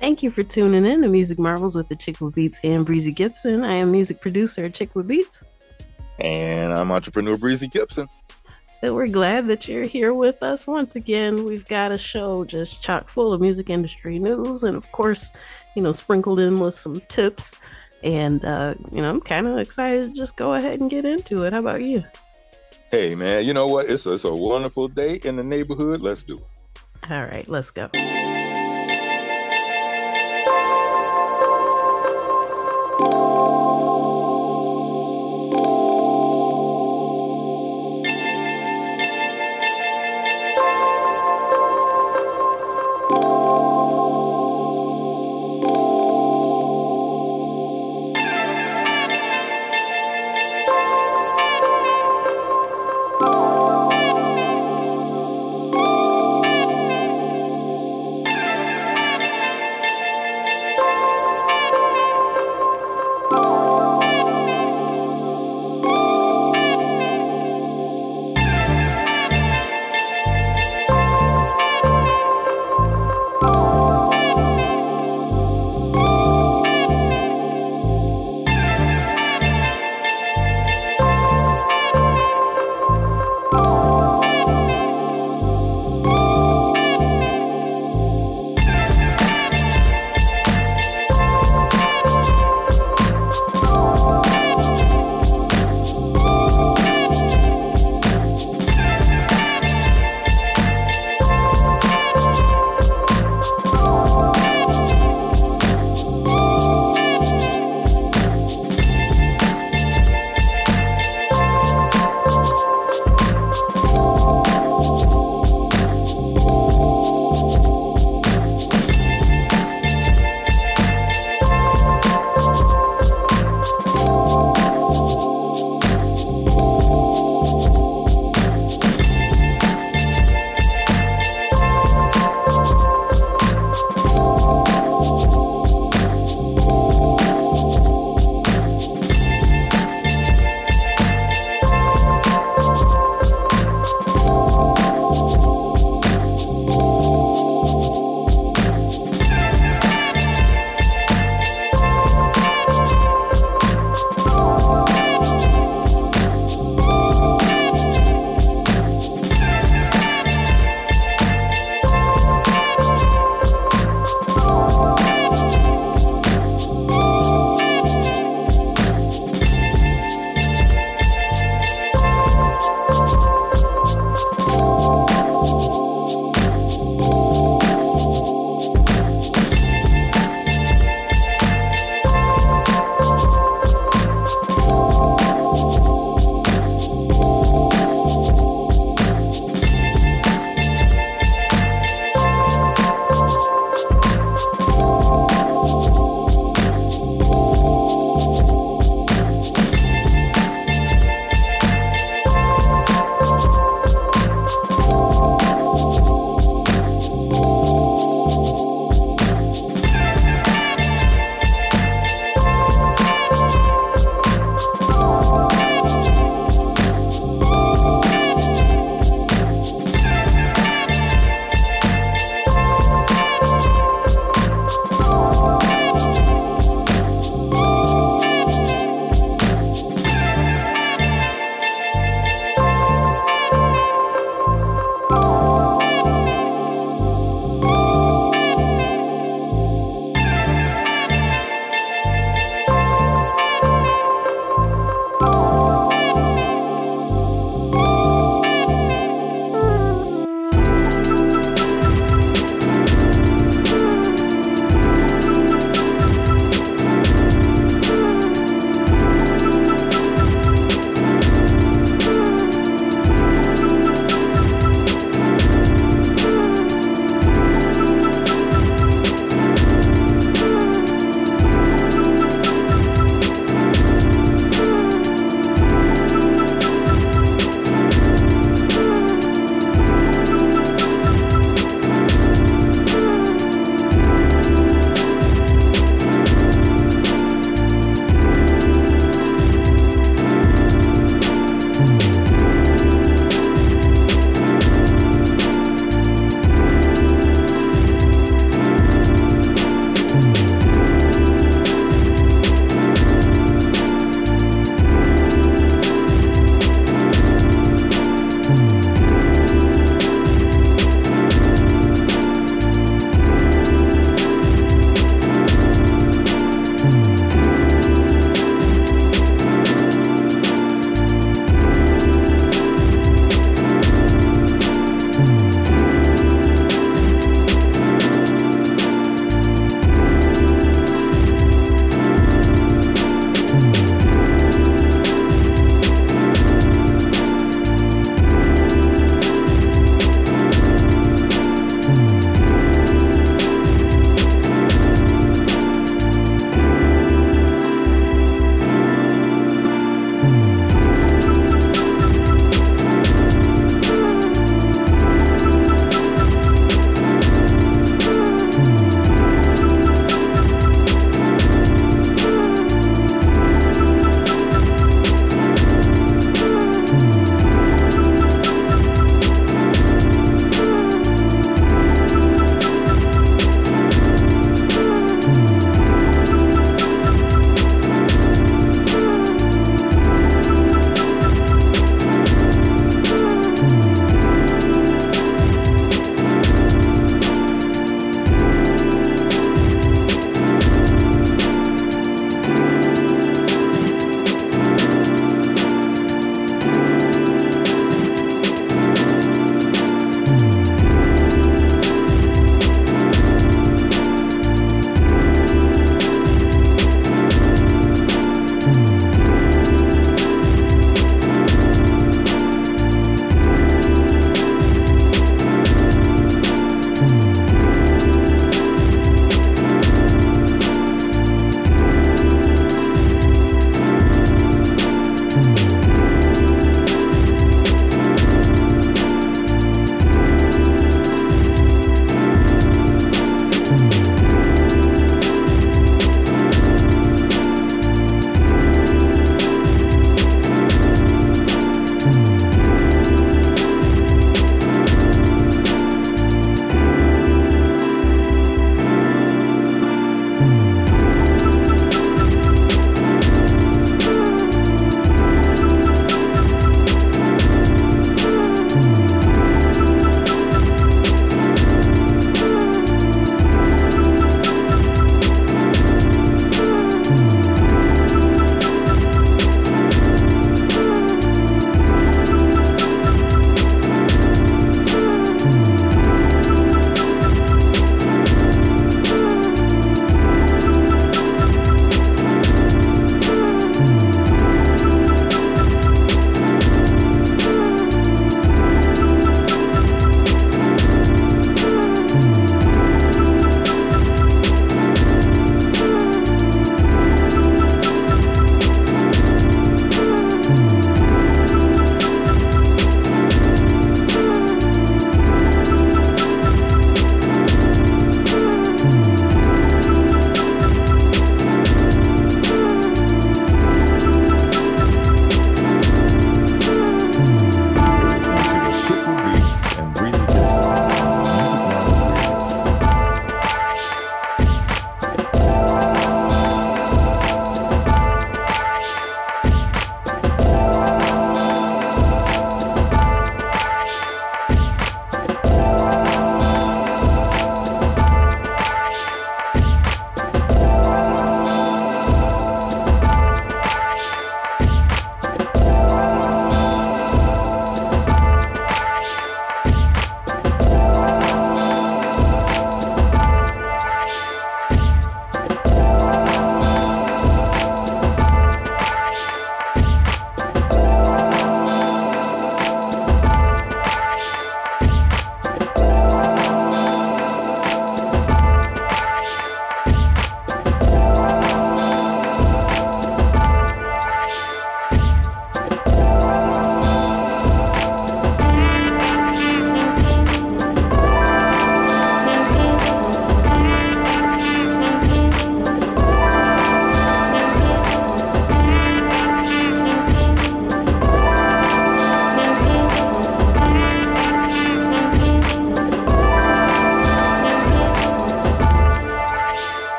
Thank you for tuning in to Music Marvels with Achickwitbeatz and Breezy Gipson. I am music producer Achickwitbeatz, And I'm entrepreneur Breezy Gipson. and we're glad that you're here with us once again. We've got a show just chock full of music industry news, and of course, sprinkled in with some tips. And I'm kind of excited to just go ahead and get into it. How about you? Hey man, you know what? It's a wonderful day in the neighborhood. Let's do it. All right, let's go.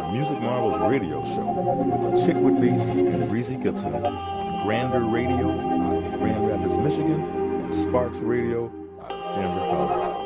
the Music Marvels radio show with Achickwitbeatz and Breezy Gipson on Grander Radio out of Grand Rapids, Michigan, and Sparks Radio out of Denver, Colorado.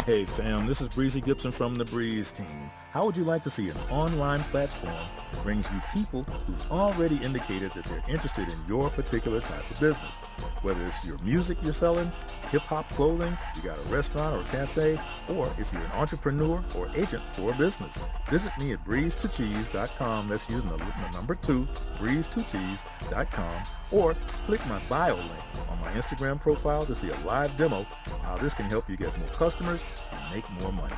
Hey fam, this is Breezy Gipson from the Breeze team. How would you like to see an online platform that brings you people who've already indicated that they're interested in your particular type of business? Whether it's your music you're selling, hip-hop clothing, you got a restaurant or cafe, or if you're an entrepreneur or agent for a business. Visit me at breeze2cheese.com. That's using the number 2, breeze2cheese.com, or click my bio link on my Instagram profile to see a live demo of how this can help you get more customers and make more money.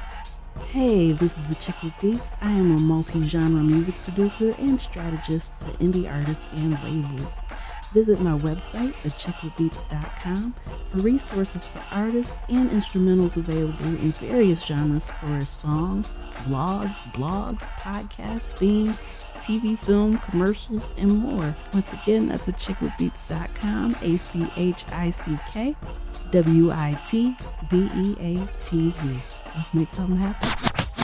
Hey, this is Achickwitbeatz. I am a multi-genre music producer and strategist to indie artists and labels. Visit my website, Achickwitbeatz.com, for resources for artists and instrumentals available in various genres for songs, vlogs, blogs, podcasts, themes, TV, film, commercials, and more. Once again, that's Achickwitbeatz.com, Achickwitbeatz. Let's make something happen.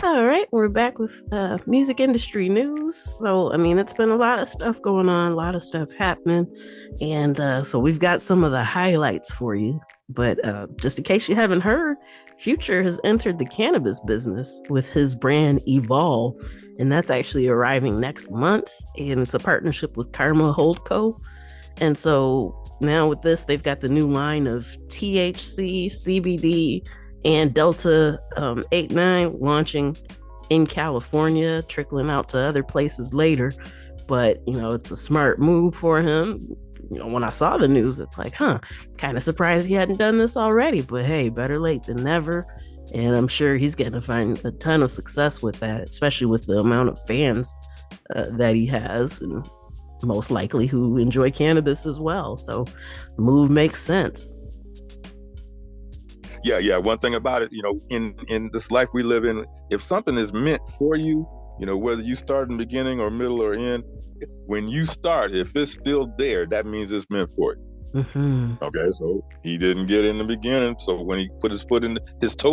All right, we're back with music industry news. So, I mean, it's been a lot of stuff going on, a lot of stuff happening. And so we've got some of the highlights for you. But just in case you haven't heard, Future has entered the cannabis business with his brand Evolve. And that's actually arriving next month. And it's a partnership with Karma Holdco. And so now with this, they've got the new line of THC, CBD, and Delta 8-9 launching in California, trickling out to other places later. But, you know, it's a smart move for him. You know, when I saw the news, it's like, kind of surprised he hadn't done this already. But hey, better late than never. And I'm sure he's going to find a ton of success with that, especially with the amount of fans that he has, and most likely who enjoy cannabis as well. So the move makes sense. Yeah. One thing about it, you know, in this life we live in, if something is meant for you, you know, whether you start in the beginning or middle or end, when you start, if it's still there, that means it's meant for you. Mm-hmm. Okay, so he didn't get in the beginning, so when he put his toe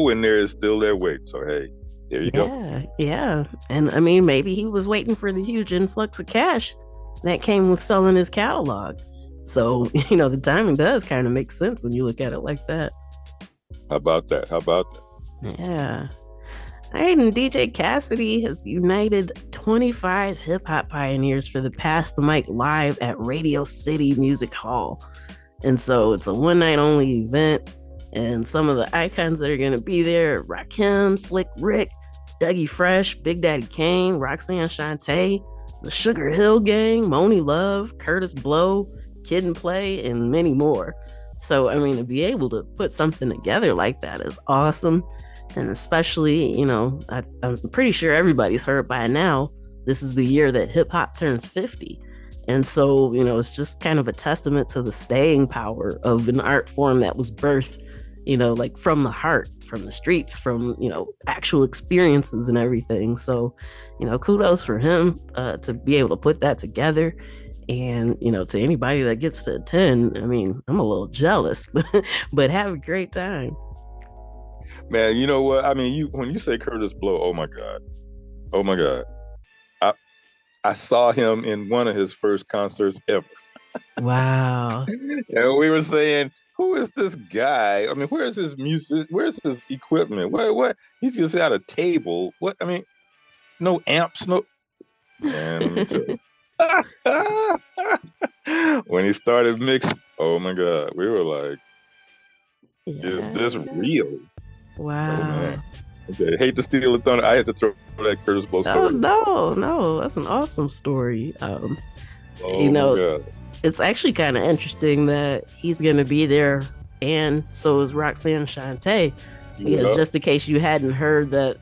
in there, it's still there waiting. So hey, there you go. Yeah. And I mean, maybe he was waiting for the huge influx of cash that came with selling his catalog. So, you know, the timing does kind of make sense when you look at it like that. How about that? Yeah. All right, and DJ Cassidy has united 25 hip hop pioneers for the Pass the Mic Live at Radio City Music Hall. And so it's a one night only event. And some of the icons that are going to be there: Rakim, Slick Rick, Dougie Fresh, Big Daddy Kane, Roxanne Shante, the Sugar Hill Gang, Moni Love, Curtis Blow, Kid and Play, and many more. So, I mean, to be able to put something together like that is awesome. And especially, I'm pretty sure everybody's heard by now, this is the year that hip hop turns 50. And so, it's just kind of a testament to the staying power of an art form that was birthed, like from the heart, from the streets, from, actual experiences and everything. So, kudos for him to be able to put that together. And, to anybody that gets to attend, I mean, I'm a little jealous, but have a great time. Man, you know what? I mean, when you say Curtis Blow, oh my God. I saw him in one of his first concerts ever. Wow. And we were saying, who is this guy? I mean, where's his music? Where's his equipment? What? He's just at a table. What? I mean, no amps, no. Man, let me tell you. When he started mixing, oh my God, we were like, is this real? Wow. Oh, man. Okay, hate to steal the thunder. I had to throw that Curtis Blow story. Oh, no, that's an awesome story. It's actually kind of interesting that he's going to be there, and so is Roxanne Shante. Because just in case you hadn't heard that,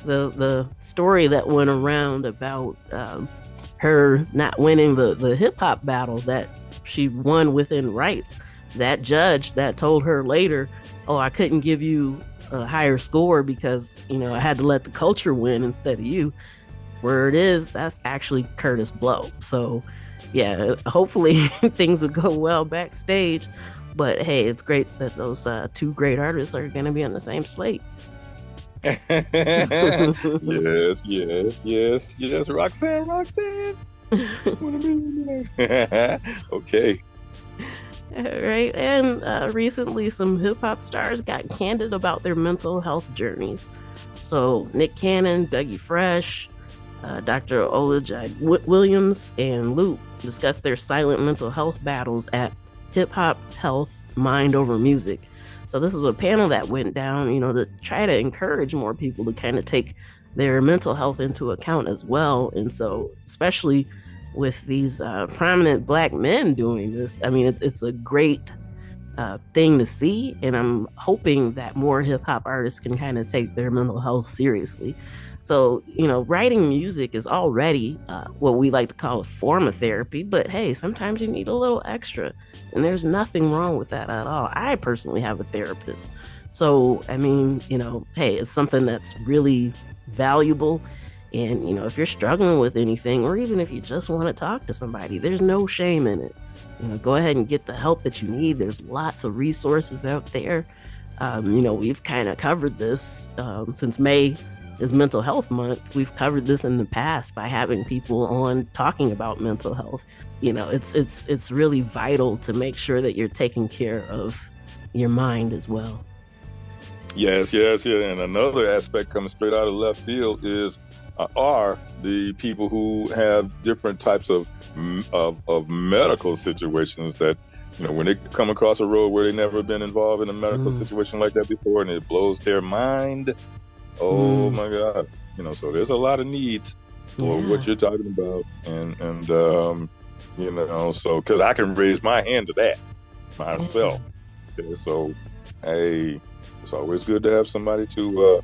the story that went around about her not winning the hip hop battle that she won within rights, that judge that told her later, "Oh, I couldn't give you a higher score because I had to let the culture win instead of you." Word is that's actually Curtis Blow. So yeah, hopefully things will go well backstage. But hey, it's great that those two great artists are going to be on the same slate. yes, Roxanne. Okay. All right, and recently some hip hop stars got candid about their mental health journeys. So Nick Cannon, Dougie Fresh, Dr. Olajide Williams, and Luke discussed their silent mental health battles at Hip Hop Health Mind Over Music. So this is a panel that went down, to try to encourage more people to kind of take their mental health into account as well. And so, especially with these prominent Black men doing this, I mean, it's a great thing to see. And I'm hoping that more hip hop artists can kind of take their mental health seriously. So, writing music is already what we like to call a form of therapy, but hey, sometimes you need a little extra, and there's nothing wrong with that at all. I personally have a therapist. So, I mean, hey, it's something that's really valuable. And, if you're struggling with anything, or even if you just want to talk to somebody, there's no shame in it. Go ahead and get the help that you need. There's lots of resources out there. We've kind of covered this since May is Mental Health Month. We've covered this in the past by having people on talking about mental health. It's really vital to make sure that you're taking care of your mind as well. Yes. And another aspect coming straight out of left field is are the people who have different types of medical situations that, when they come across a road where they've never been involved in a medical situation like that before, and it blows their mind. Oh my God. So there's a lot of needs for what you're talking about. And so, cause I can raise my hand to that myself. Okay, so, hey, it's always good to have somebody to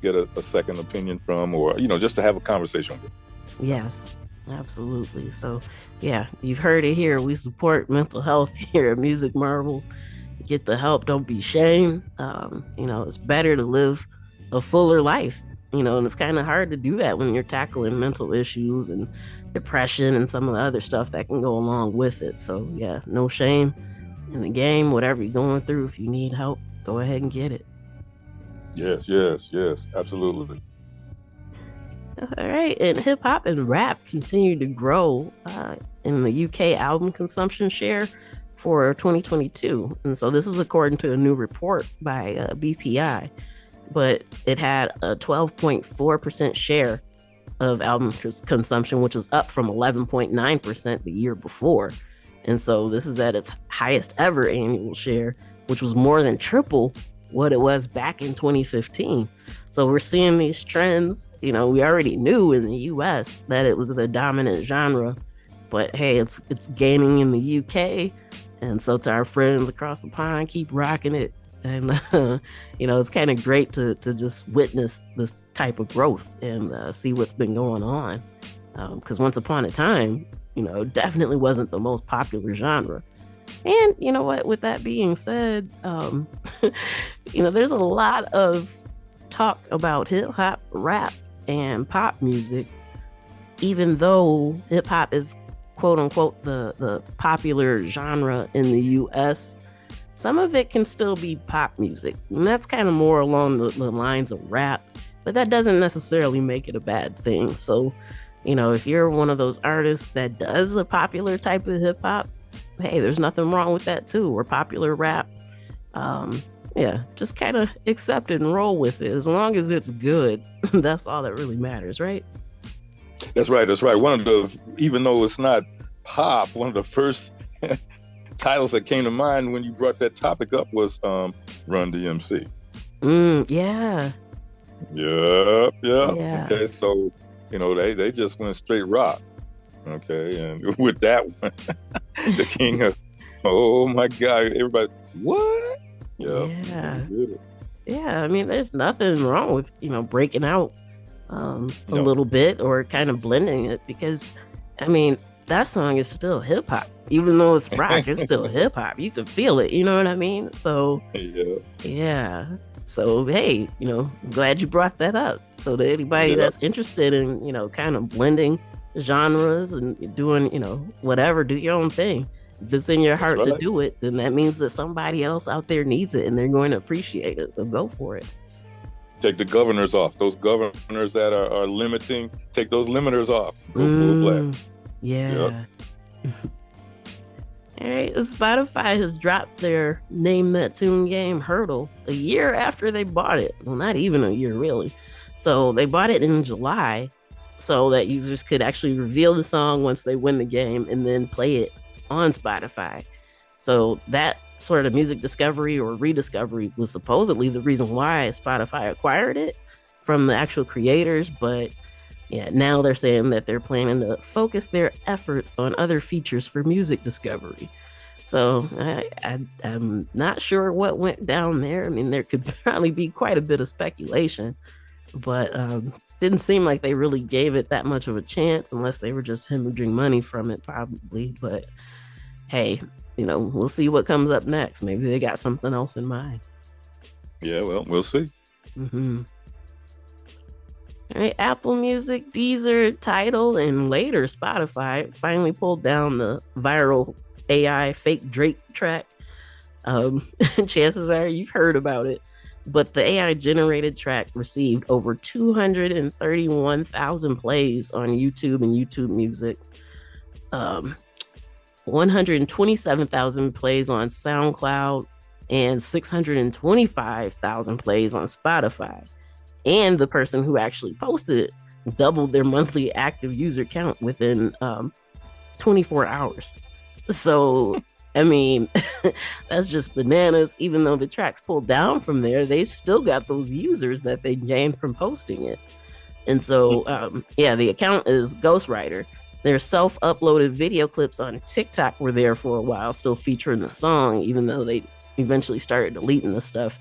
get a second opinion from, or, just to have a conversation with. Yes, absolutely. So yeah, you've heard it here. We support mental health here at Music Marvels. Get the help. Don't be ashamed. It's better to live a fuller life, and it's kind of hard to do that when you're tackling mental issues and depression and some of the other stuff that can go along with it. So yeah, no shame in the game. Whatever you're going through, if you need help, go ahead and get it. Yes, absolutely. All right, and hip hop and rap continue to grow in the UK album consumption share for 2022, and so this is according to a new report by BPI. but it had a 12.4% share of album consumption, which was up from 11.9% the year before. And so this is at its highest ever annual share, which was more than triple what it was back in 2015. So we're seeing these trends. We already knew in the US that it was the dominant genre, but hey, it's gaining in the UK. And so to our friends across the pond, keep rocking it. And, it's kind of great to just witness this type of growth and see what's been going on. Because once upon a time, definitely wasn't the most popular genre. And you know what? With that being said, there's a lot of talk about hip hop, rap, and pop music, even though hip hop is quote unquote the popular genre in the US. Some of it can still be pop music, and that's kind of more along the lines of rap, but that doesn't necessarily make it a bad thing. So, if you're one of those artists that does the popular type of hip hop, hey, there's nothing wrong with that too, or popular rap. Just kind of accept it and roll with it. As long as it's good, that's all that really matters, right? That's right. Even though it's not pop, one of the first titles that came to mind when you brought that topic up was Run DMC. Yeah. Yeah. Okay, so they just went straight rock. Okay, and with that one, the king of, oh my God, everybody, what? Yeah. I mean, there's nothing wrong with breaking out a little bit or kind of blending it, because I mean, that song is still hip hop. Even though it's rock, it's still hip hop. You can feel it, you know what I mean? So yeah. So hey, glad you brought that up. So to anybody that's interested in, kind of blending genres and doing, whatever, do your own thing. If it's in your heart to do it, then that means that somebody else out there needs it and they're going to appreciate it. So go for it. Take the governors off. Those governors that are limiting, take those limiters off. Go full blast. Yeah. All right, Spotify has dropped their Name That Tune game hurdle a year after they bought it. Well, not even a year, really. So they bought it in July so that users could actually reveal the song once they win the game and then play it on Spotify. So that sort of music discovery or rediscovery was supposedly the reason why Spotify acquired it from the actual creators. But yeah, now they're saying that they're planning to focus their efforts on other features for music discovery. So I'm not sure what went down there. I mean, there could probably be quite a bit of speculation, but didn't seem like they really gave it that much of a chance, unless they were just hemorrhaging money from it, probably. But hey, we'll see what comes up next. Maybe they got something else in mind. Yeah, well, we'll see. All right, Apple Music, Deezer, Tidal, and later Spotify finally pulled down the viral AI fake Drake track. Chances are you've heard about it, but the AI generated track received over 231,000 plays on YouTube and YouTube Music, 127,000 plays on SoundCloud, and 625,000 plays on Spotify. And the person who actually posted it doubled their monthly active user count within 24 hours. So, I mean, that's just bananas. Even though the track's pulled down from there, they've still got those users that they gained from posting it. And so, the account is Ghostwriter. Their self-uploaded video clips on TikTok were there for a while, still featuring the song, even though they eventually started deleting the stuff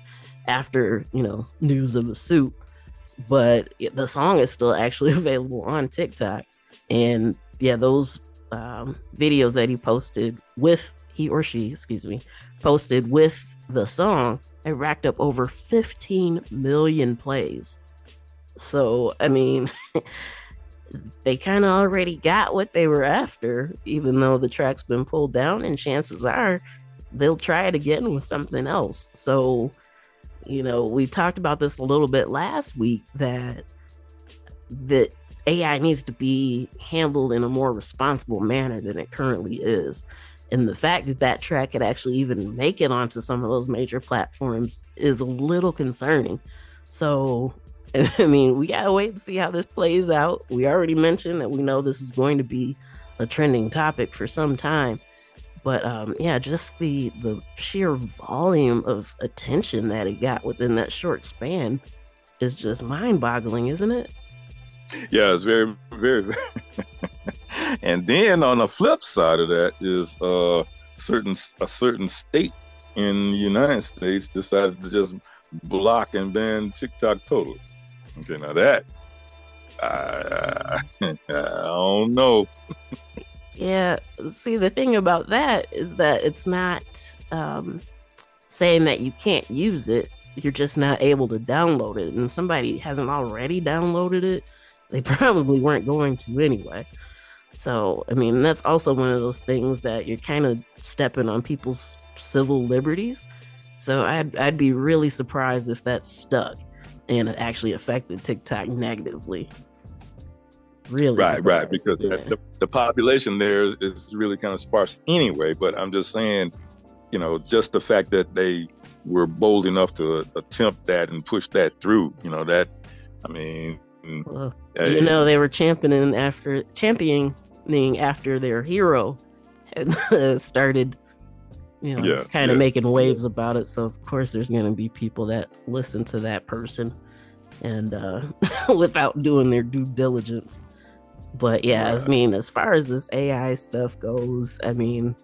after, news of the suit. But the song is still actually available on TikTok. And yeah, those videos that he or she posted with the song, it racked up over 15 million plays. So, I mean, they kind of already got what they were after, even though the track's been pulled down, and chances are they'll try it again with something else. So, we talked about this a little bit last week, that AI needs to be handled in a more responsible manner than it currently is. And the fact that track could actually even make it onto some of those major platforms is a little concerning. So, I mean, we gotta wait and see how this plays out. We already mentioned that we know this is going to be a trending topic for some time. But yeah, just the sheer volume of attention that it got within that short span is just mind-boggling, isn't it? Yeah, it's very, very, very. And then on the flip side of that is a certain state in the United States decided to just block and ban TikTok totally. Okay, now that I don't know. Yeah, see, the thing about that is that it's not saying that you can't use it. You're just not able to download it. And if somebody hasn't already downloaded it, they probably weren't going to anyway. So, I mean, that's also one of those things that you're kind of stepping on people's civil liberties. So I'd be really surprised if that stuck and it actually affected TikTok negatively. Really right, surprised. because Yeah. the population there is really kind of sparse anyway. But I'm just saying, just the fact that they were bold enough to attempt that and push that through, that, I mean, Well, they were championing after their hero had started, kind of making waves about it. So of course there's going to be people that listen to that person and without doing their due diligence. But yeah, I mean, as far as this AI stuff goes, I mean,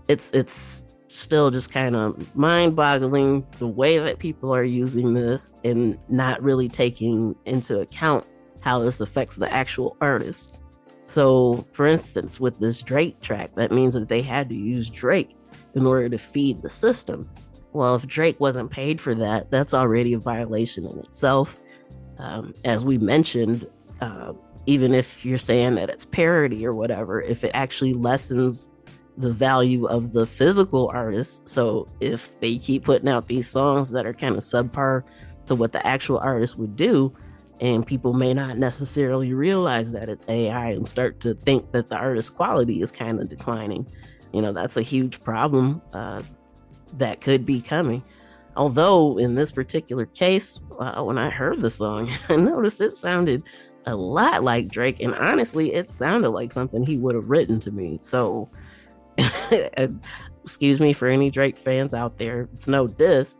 it's still just kind of mind-boggling the way that people are using this and not really taking into account how this affects the actual artist. So, for instance, with this Drake track, that means that they had to use Drake in order to feed the system. Well, if Drake wasn't paid for that, that's already a violation in itself. As we mentioned, even if you're saying that it's parody or whatever, if it actually lessens the value of the physical artist. So if they keep putting out these songs that are kind of subpar to what the actual artist would do, and people may not necessarily realize that it's AI and start to think that the artist's quality is kind of declining, that's a huge problem that could be coming. Although in this particular case, when I heard the song, I noticed it sounded a lot like Drake, and honestly, it sounded like something he would have written to me. So excuse me for any Drake fans out there, it's no diss,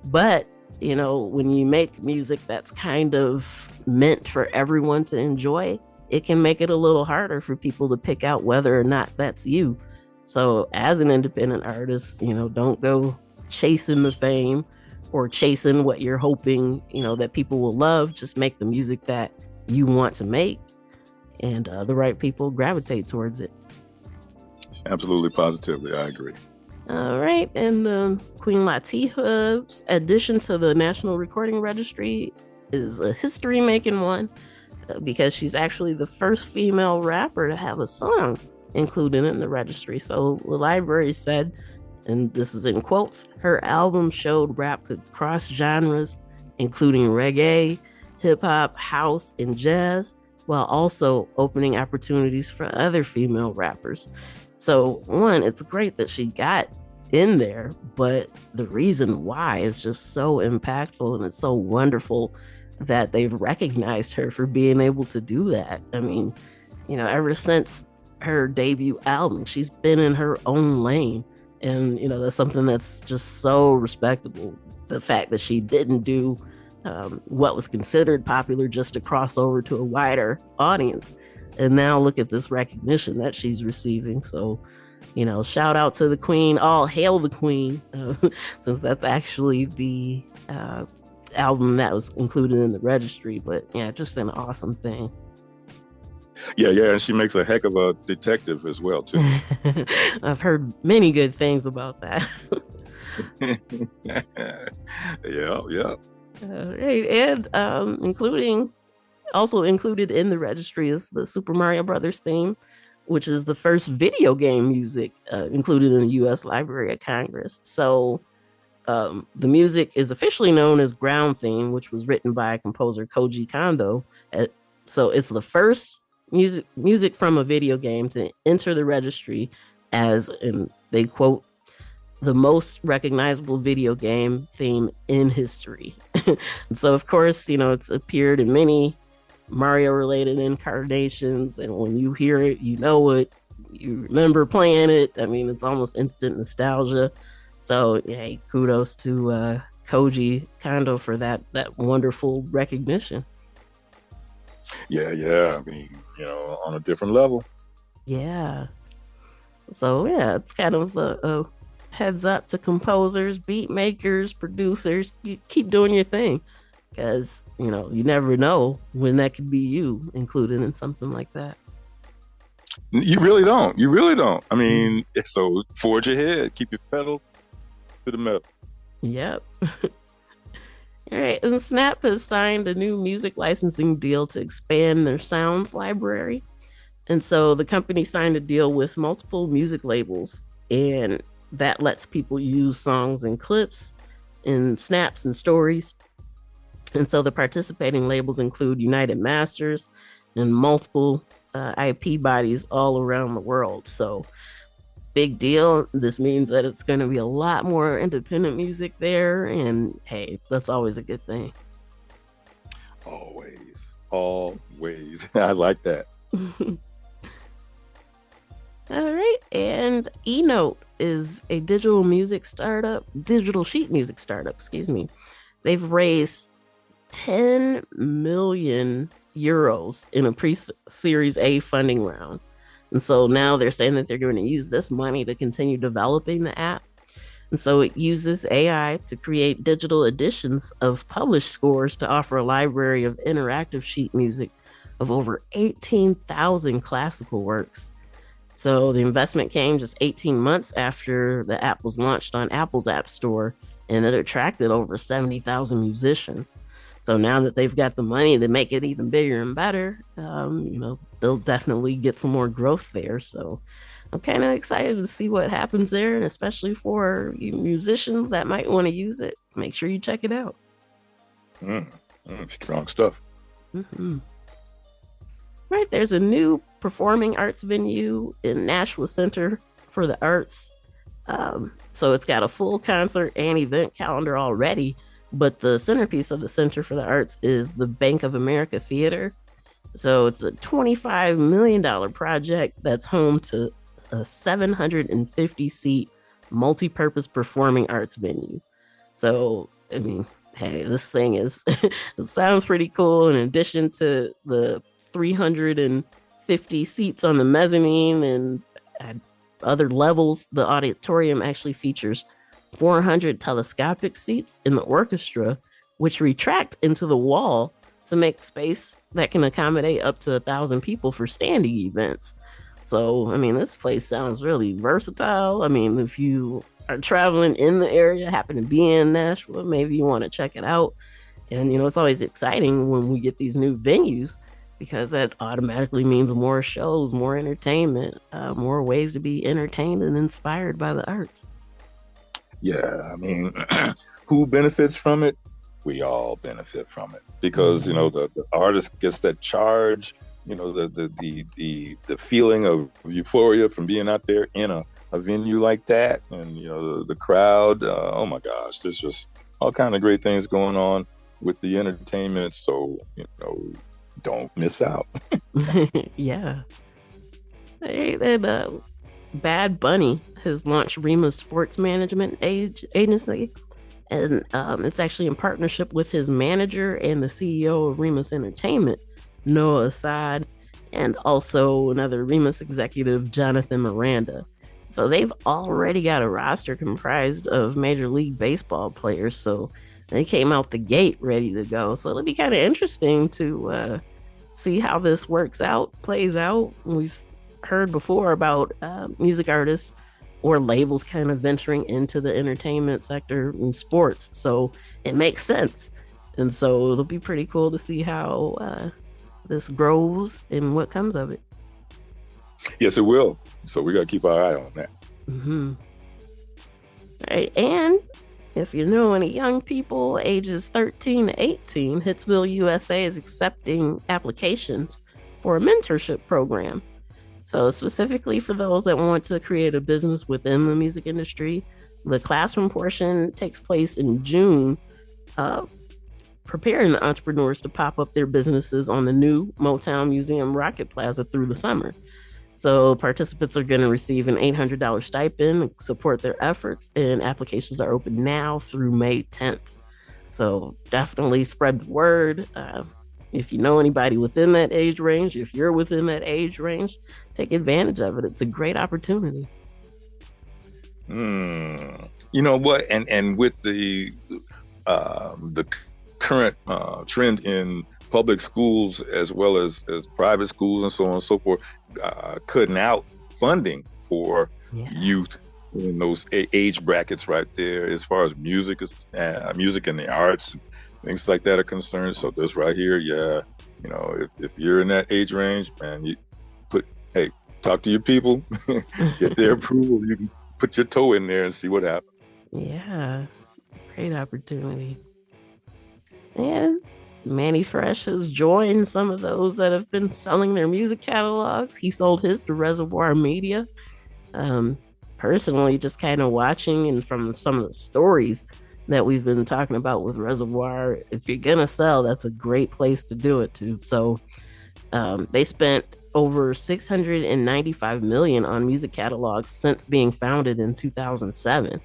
but when you make music that's kind of meant for everyone to enjoy, it can make it a little harder for people to pick out whether or not that's you. So as an independent artist, don't go chasing the fame or chasing what you're hoping that people will love. Just make the music that you want to make, and the right people gravitate towards it. Absolutely, positively, I agree. All right, and Queen Latifah's addition to the National Recording Registry is a history-making one because she's actually the first female rapper to have a song included in the registry. So the library said, and this is in quotes, her album showed rap could cross genres, including reggae, hip-hop, house, and jazz, while also opening opportunities for other female rappers. So one, it's great that she got in there, but the reason why is just so impactful, and it's so wonderful that they've recognized her for being able to do that. I mean, ever since her debut album, she's been in her own lane, and that's something that's just so respectable. The fact that she didn't do what was considered popular just to cross over to a wider audience. And now look at this recognition that she's receiving. So, shout out to the Queen. All hail the Queen, since that's actually the album that was included in the registry. But yeah, just an awesome thing. Yeah, and she makes a heck of a detective as well, too. I've heard many good things about that. Yeah. Right, and also included in the registry is the Super Mario Brothers theme, which is the first video game music included in the U.S. Library of Congress. So the music is officially known as Ground Theme, which was written by composer Koji Kondo. So it's the first music from a video game to enter the registry as, and they quote, the most recognizable video game theme in history. So, of course, it's appeared in many Mario related incarnations. And when you hear it, you know it, you remember playing it. I mean, it's almost instant nostalgia. So, yeah, kudos to Koji Kondo for that wonderful recognition. Yeah. I mean, on a different level. Yeah. So, yeah, it's kind of a heads up to composers, beat makers, producers. You keep doing your thing because, you never know when that could be you included in something like that. You really don't. I mean, so forge ahead. Keep your pedal to the metal. Yep. All right. And Snap has signed a new music licensing deal to expand their sounds library. And so the company signed a deal with multiple music labels, and that lets people use songs and clips in snaps and stories. And so the participating labels include United Masters and multiple IP bodies all around the world. So big deal. This means that it's going to be a lot more independent music there. And hey, that's always a good thing. Always. I like that. All right. And eNote is a digital sheet music startup, excuse me. They've raised 10 million euros in a pre-series A funding round. And so now they're saying that they're going to use this money to continue developing the app. And so it uses AI to create digital editions of published scores to offer a library of interactive sheet music of over 18,000 classical works. So the investment came just 18 months after the app was launched on Apple's App Store, and it attracted over 70,000 musicians. So now that they've got the money to make it even bigger and better, they'll definitely get some more growth there. So I'm kind of excited to see what happens there, and especially for you musicians that might want to use it, make sure you check it out. Strong stuff. Mm-hmm. Right, there's a new performing arts venue in Nashua Center for the Arts. So it's got a full concert and event calendar already, but the centerpiece of the Center for the Arts is the Bank of America Theater. So it's a $25 million project that's home to a 750-seat multi-purpose performing arts venue. So, I mean, hey, this thing it sounds pretty cool. In addition to the 350 seats on the mezzanine and at other levels, the auditorium actually features 400 telescopic seats in the orchestra, which retract into the wall to make space that can accommodate up to 1,000 people for standing events. So, I mean, this place sounds really versatile. I mean, if you are traveling in the area, happen to be in Nashville, maybe you want to check it out. And, it's always exciting when we get these new venues, because that automatically means more shows, more entertainment, more ways to be entertained and inspired by the arts. Yeah, I mean, who benefits from it? We all benefit from it, because the artist gets that charge, the feeling of euphoria from being out there in a venue like that, and the crowd. Oh my gosh, there's just all kind of great things going on with the entertainment. So don't miss out. Yeah. And Bad Bunny has launched Rima's sports management agency, and it's actually in partnership with his manager and the CEO of Rima's Entertainment, Noah Assad, and also another Rima's executive, Jonathan Miranda. So they've already got a roster comprised of Major League Baseball players, so they came out the gate ready to go. So it'll be kind of interesting to see how this plays out. We've heard before about music artists or labels kind of venturing into the entertainment sector in sports, so it makes sense. And so it'll be pretty cool to see how this grows and what comes of it. Yes, it will. So we got to keep our eye on that. Mm-hmm. All right, and if you know any young people ages 13 to 18, Hitsville USA is accepting applications for a mentorship program. So specifically for those that want to create a business within the music industry, the classroom portion takes place in June. preparing the entrepreneurs to pop up their businesses on the new Motown Museum Rocket Plaza through the summer. So participants are going to receive an $800 stipend and support their efforts, and applications are open now through May 10th. So definitely spread the word. If you know anybody within that age range, if you're within that age range, take advantage of it. It's a great opportunity. You know what? And with the current trend in public schools as well as private schools and so on and so forth, cutting out funding for youth in those age brackets right there, as far as music and the arts, things like that are concerned. So this right here, you know, if you're in that age range, man, you talk to your people, get their approval. You can put your toe in there and see what happens. Yeah, great opportunity. And Manny Fresh has joined some of those that have been selling their music catalogs. He sold his to Reservoir Media. Personally, just kind of watching and from some of the stories that we've been talking about with Reservoir, if you're gonna sell, that's a great place to do it to. So they spent over $695 million on music catalogs since being founded in 2007.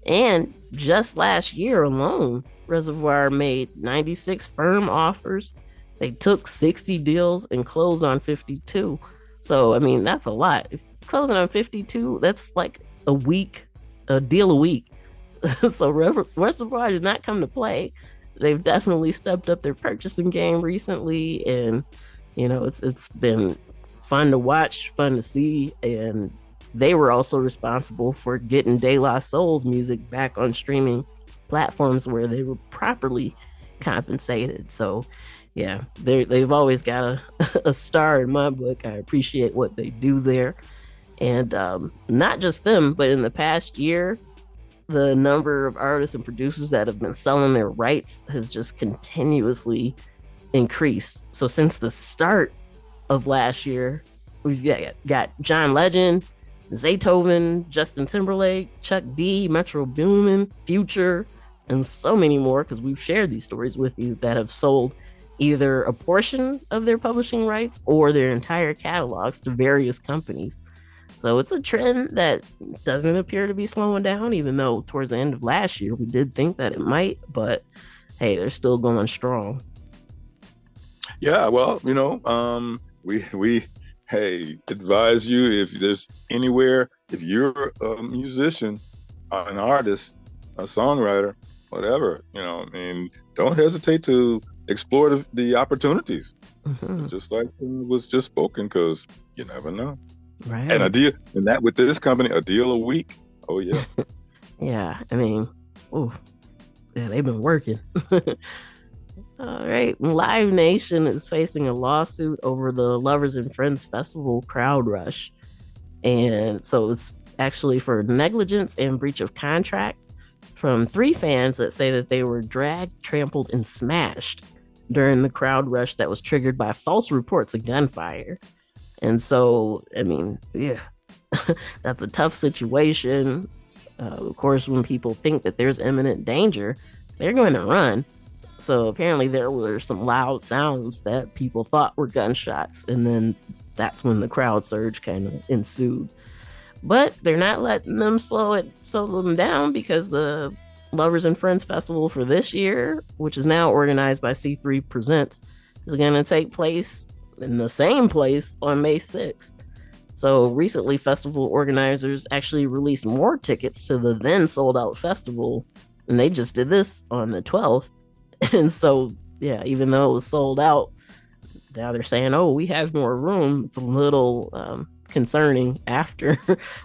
And just last year alone, Reservoir made 96 firm offers. They took 60 deals and closed on 52. So, I mean, that's a lot. If closing on 52, that's like a deal a week. So Reservoir did not come to play. They've definitely stepped up their purchasing game recently, and you know, it's been fun to watch, fun to see, and they were also responsible for getting De La Soul's music back on streaming platforms where they were properly compensated. So yeah, they've always got a star in my book. I appreciate what they do there. And not just them, but in the past year, the number of artists and producers that have been selling their rights has just continuously increased. So since the start of last year, we've got John Legend, Zaytoven, Justin Timberlake, Chuck D, Metro Boomin, Future, and so many more, because we've shared these stories with you, that have sold either a portion of their publishing rights or their entire catalogs to various companies. So it's a trend that doesn't appear to be slowing down, even though towards the end of last year we did think that it might, but hey, they're still going strong. Yeah, well, you know, we advise you, if there's anywhere, if you're a musician, an artist, a songwriter, whatever, you know, I mean, don't hesitate to explore the opportunities, just like was just spoken, because you never know. Right. And a deal, and that with this company, a deal a week. Oh yeah. Yeah, I mean, they've been working. All right, Live Nation is facing a lawsuit over the Lovers and Friends Festival crowd rush, and so it's actually for negligence and breach of contract from 3 fans that say that they were dragged, trampled, and smashed during the crowd rush that was triggered by false reports of gunfire. And so, I mean, yeah, that's a tough situation. Of course, when people think that there's imminent danger, they're going to run. So apparently there were some loud sounds that people thought were gunshots, and then that's when the crowd surge kind of ensued. But they're not letting them slow them down, because the Lovers and Friends Festival for this year, which is now organized by C3 Presents, is going to take place in the same place on May 6th. So recently, festival organizers actually released more tickets to the then sold out festival, and they just did this on the 12th. And so, yeah, even though it was sold out, now they're saying, oh, we have more room. It's a little concerning after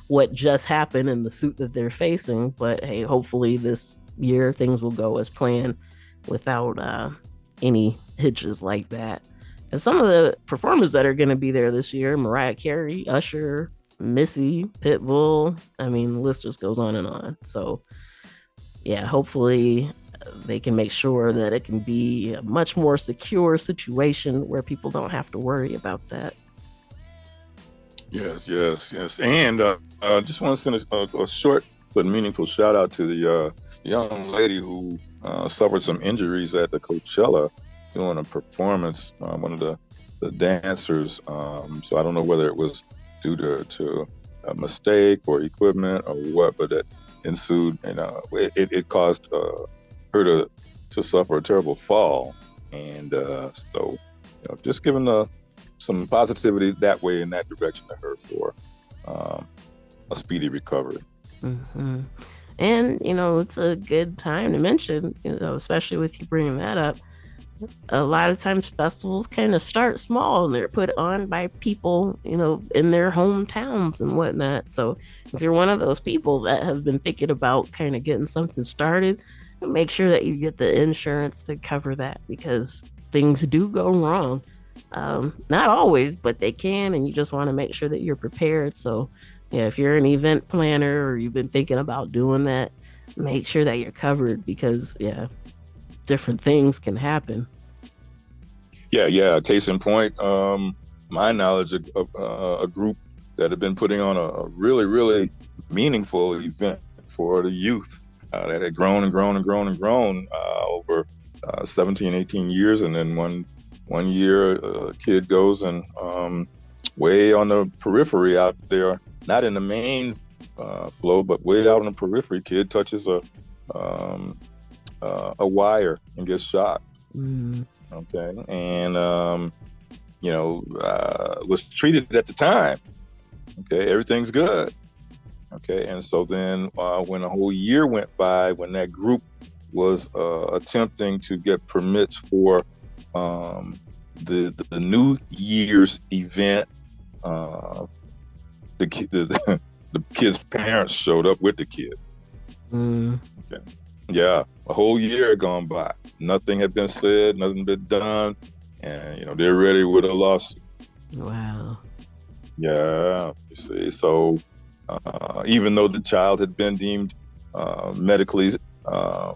what just happened and the suit that they're facing. But hey, hopefully this year things will go as planned without any hitches like that. And some of the performers that are going to be there this year, Mariah Carey, Usher, Missy, Pitbull, I mean, the list just goes on and on. So yeah, hopefully they can make sure that it can be a much more secure situation where people don't have to worry about that. Yes. And I just want to send a short but meaningful shout out to the young lady who suffered some injuries at the Coachella doing a performance. One of the dancers. So I don't know whether it was due to a mistake or equipment or what, but it ensued, and it caused her to suffer a terrible fall. And so, just giving some positivity that way in that direction to her for a speedy recovery. Mm-hmm. And, it's a good time to mention, especially with you bringing that up. A lot of times festivals kind of start small and they're put on by people, in their hometowns and whatnot. So if you're one of those people that have been thinking about kind of getting something started, make sure that you get the insurance to cover that, because things do go wrong. Not always, but they can, and you just want to make sure that you're prepared. So yeah, if you're an event planner or you've been thinking about doing that, make sure that you're covered, because different things can happen. Yeah. Case in point, my knowledge of a group that had been putting on a really, really meaningful event for the youth that had grown and grown and grown and grown over 17, 18 years. And then one year, a kid goes and way on the periphery out there, not in the main flow, but way out on the periphery, kid touches a wire and gets shot. Mm. Okay, and was treated at the time. Okay, everything's good. Okay, and so then when a whole year went by, when that group was attempting to get permits for the New Year's event, the kid's parents showed up with the kid. Mm. Okay. Yeah, a whole year had gone by. Nothing had been said, nothing been done, and they're ready with a lawsuit. Wow. Yeah, you see. So even though the child had been deemed medically, I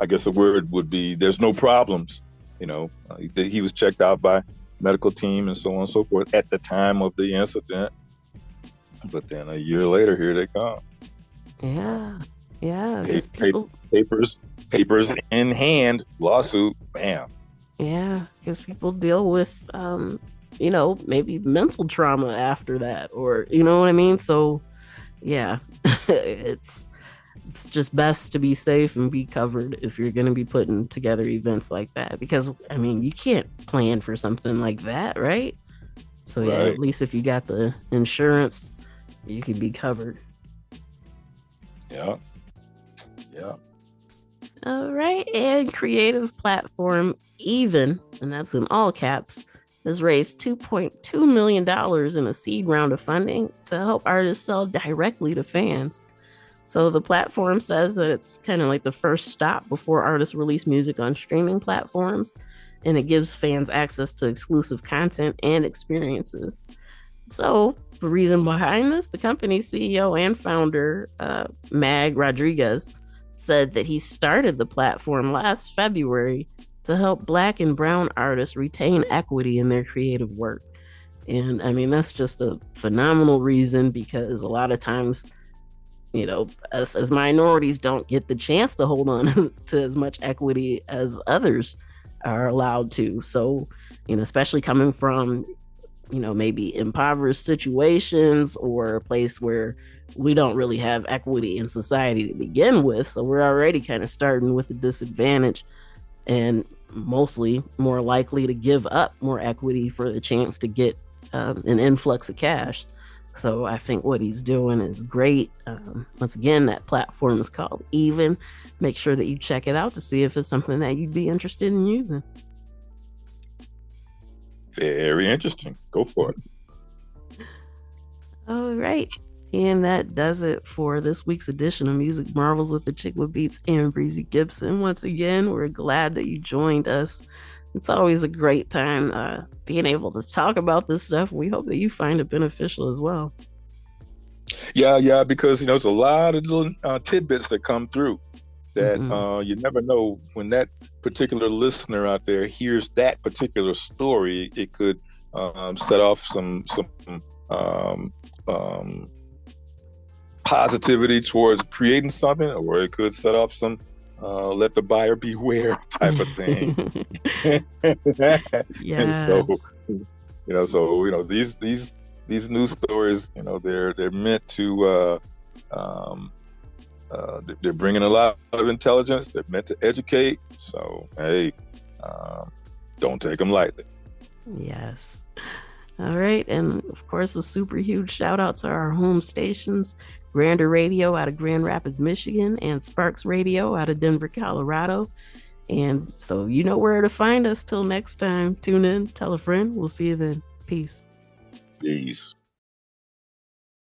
guess the word would be, there's no problems. He was checked out by medical team and so on and so forth at the time of the incident. But then a year later, here they come. Yeah. Papers in hand, lawsuit, bam. Yeah, because people deal with, maybe mental trauma after that, or you know what I mean. So, yeah, it's just best to be safe and be covered if you're going to be putting together events like that, because you can't plan for something like that, right? So yeah, Right. At least if you got the insurance, you can be covered. Yeah. All right, and creative platform Even, and that's in all caps, has raised $2.2 million in a seed round of funding to help artists sell directly to fans. So the platform says that it's kind of like the first stop before artists release music on streaming platforms, and it gives fans access to exclusive content and experiences. So the reason behind this, the company's CEO and founder, Mag Rodriguez, said that he started the platform last February to help Black and Brown artists retain equity in their creative work. And that's just a phenomenal reason, because a lot of times, us as minorities don't get the chance to hold on to as much equity as others are allowed to. So, especially coming from, maybe impoverished situations or a place where we don't really have equity in society to begin with. So we're already kind of starting with a disadvantage, and mostly more likely to give up more equity for the chance to get an influx of cash. So I think what he's doing is great. Once again, that platform is called Even. Make sure that you check it out to see if it's something that you'd be interested in using. Very interesting. Go for it. All right. And that does it for this week's edition of Music Marvels with Achickwitbeatz and Breezy Gipson. Once again, we're glad that you joined us. It's always a great time being able to talk about this stuff. We hope that you find it beneficial as well. Yeah, because there's a lot of little tidbits that come through that you never know. When that particular listener out there hears that particular story, it could set off some positivity towards creating something, or it could set off some let the buyer beware type of thing. And so, Yes. these news stories, they're meant to, they're bringing a lot of intelligence. They're meant to educate. So, hey, don't take them lightly. Yes. All right. And of course, a super huge shout out to our home stations, Grander Radio out of Grand Rapids, Michigan, and Sparks Radio out of Denver, Colorado. And so you know where to find us. Till next time, tune in, tell a friend. We'll see you then. Peace. Peace.